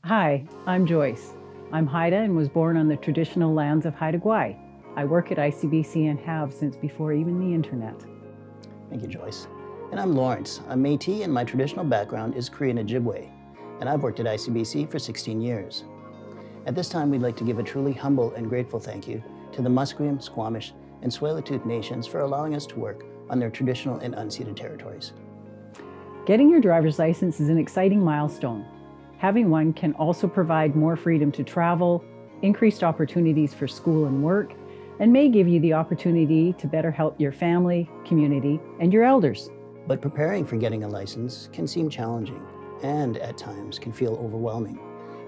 Hi, I'm Joyce. I'm Haida and was born on the traditional lands of Haida Gwaii. I work at ICBC and have since before even the internet. Thank you, Joyce. And I'm Lawrence. I'm Métis and my traditional background is Cree and Ojibwe, and I've worked at ICBC for 16 years. At this time, we'd like to give a truly humble and grateful thank you to the Musqueam, Squamish, and Tsleil-Waututh nations for allowing us to work on their traditional and unceded territories. Getting your driver's license is an exciting milestone. Having one can also provide more freedom to travel, increased opportunities for school and work, and may give you the opportunity to better help your family, community, and your elders. But preparing for getting a license can seem challenging and at times can feel overwhelming.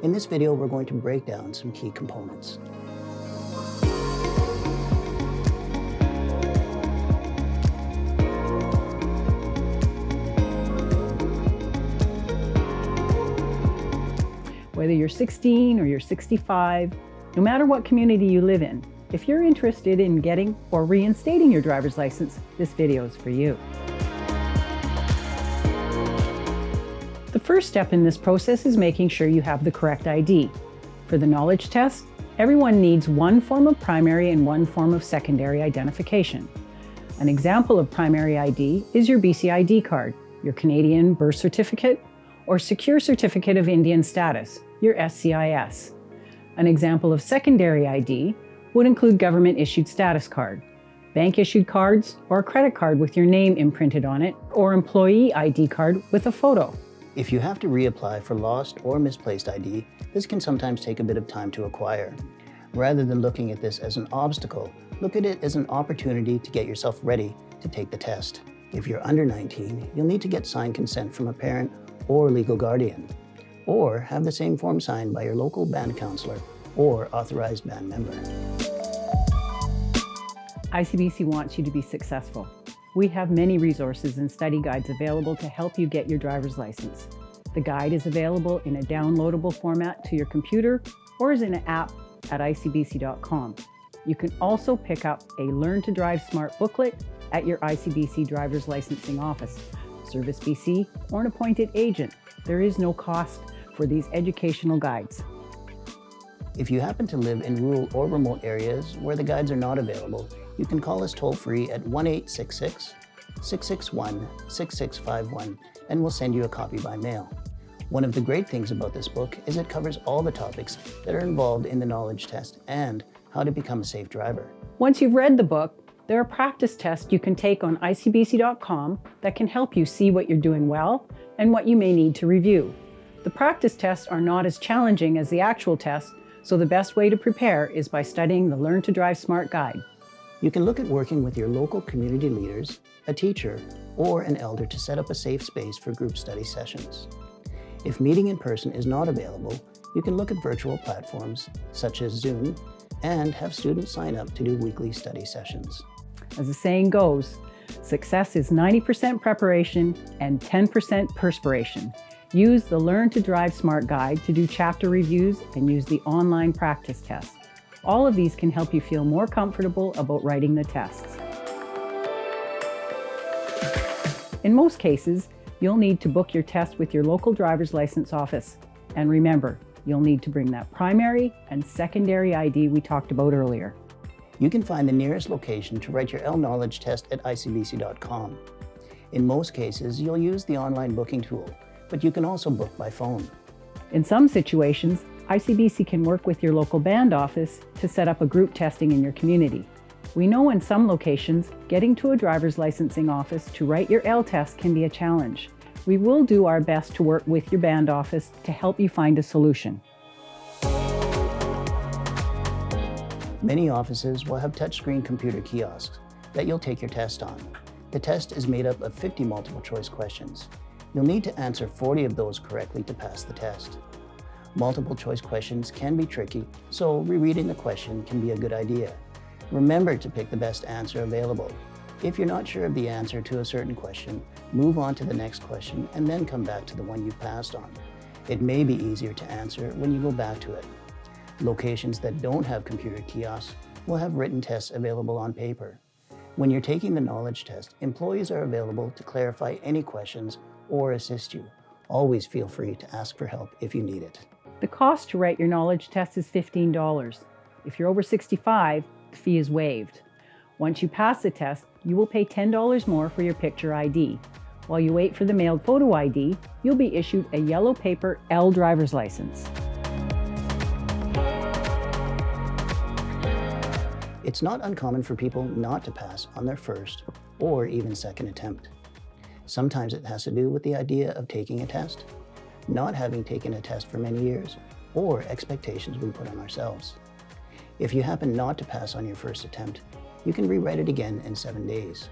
In this video, we're going to break down some key components. Whether you're 16 or you're 65, no matter what community you live in, if you're interested in getting or reinstating your driver's license, this video is for you. The first step in this process is making sure you have the correct ID. For the knowledge test, everyone needs one form of primary and one form of secondary identification. An example of primary ID is your BC ID card, your Canadian birth certificate, or Secure Certificate of Indian Status, your SCIS. An example of secondary ID would include government-issued status card, bank-issued cards, or a credit card with your name imprinted on it, or employee ID card with a photo. If you have to reapply for lost or misplaced ID, this can sometimes take a bit of time to acquire. Rather than looking at this as an obstacle, look at it as an opportunity to get yourself ready to take the test. If you're under 19, you'll need to get signed consent from a parent or legal guardian, or have the same form signed by your local band councillor or authorized band member. ICBC wants you to be successful. We have many resources and study guides available to help you get your driver's license. The guide is available in a downloadable format to your computer or as an app at icbc.com. You can also pick up a Learn to Drive Smart booklet at your ICBC driver's licensing office, Service BC, or an appointed agent. There is no cost for these educational guides. If you happen to live in rural or remote areas where the guides are not available, you can call us toll-free at 1-866-661-6651 and we'll send you a copy by mail. One of the great things about this book is it covers all the topics that are involved in the knowledge test and how to become a safe driver. Once you've read the book, there are practice tests you can take on icbc.com that can help you see what you're doing well and what you may need to review. The practice tests are not as challenging as the actual test, so the best way to prepare is by studying the Learn to Drive Smart guide. You can look at working with your local community leaders, a teacher, or an elder to set up a safe space for group study sessions. If meeting in person is not available, you can look at virtual platforms such as Zoom and have students sign up to do weekly study sessions. As the saying goes, success is 90% preparation and 10% perspiration. Use the Learn to Drive Smart guide to do chapter reviews and use the online practice test. All of these can help you feel more comfortable about writing the tests. In most cases, you'll need to book your test with your local driver's license office. And remember, you'll need to bring that primary and secondary ID we talked about earlier. You can find the nearest location to write your L-Knowledge test at icbc.com. In most cases, you'll use the online booking tool, but you can also book by phone. In some situations, ICBC can work with your local band office to set up a group testing in your community. We know in some locations, getting to a driver's licensing office to write your L test can be a challenge. We will do our best to work with your band office to help you find a solution. Many offices will have touchscreen computer kiosks that you'll take your test on. The test is made up of 50 multiple choice questions. You'll need to answer 40 of those correctly to pass the test. Multiple choice questions can be tricky, so rereading the question can be a good idea. Remember to pick the best answer available. If you're not sure of the answer to a certain question, move on to the next question and then come back to the one you passed on. It may be easier to answer when you go back to it. Locations that don't have computer kiosks will have written tests available on paper. When you're taking the knowledge test, employees are available to clarify any questions or assist you. Always feel free to ask for help if you need it. The cost to write your knowledge test is $15. If you're over 65, the fee is waived. Once you pass the test, you will pay $10 more for your picture ID. While you wait for the mailed photo ID, you'll be issued a yellow paper L driver's license. It's not uncommon for people not to pass on their first or even second attempt. Sometimes it has to do with the idea of taking a test, not having taken a test for many years, or expectations we put on ourselves. If you happen not to pass on your first attempt, you can rewrite it again in 7 days.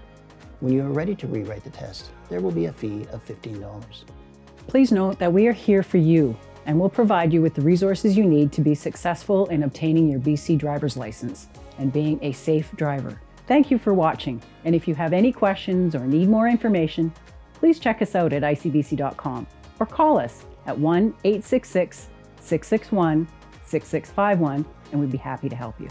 When you are ready to rewrite the test, there will be a fee of $15. Please note that we are here for you and will provide you with the resources you need to be successful in obtaining your BC driver's license and being a safe driver. Thank you for watching, and if you have any questions or need more information, please check us out at ICBC.com or call us at 1-866-661-6651 and we'd be happy to help you.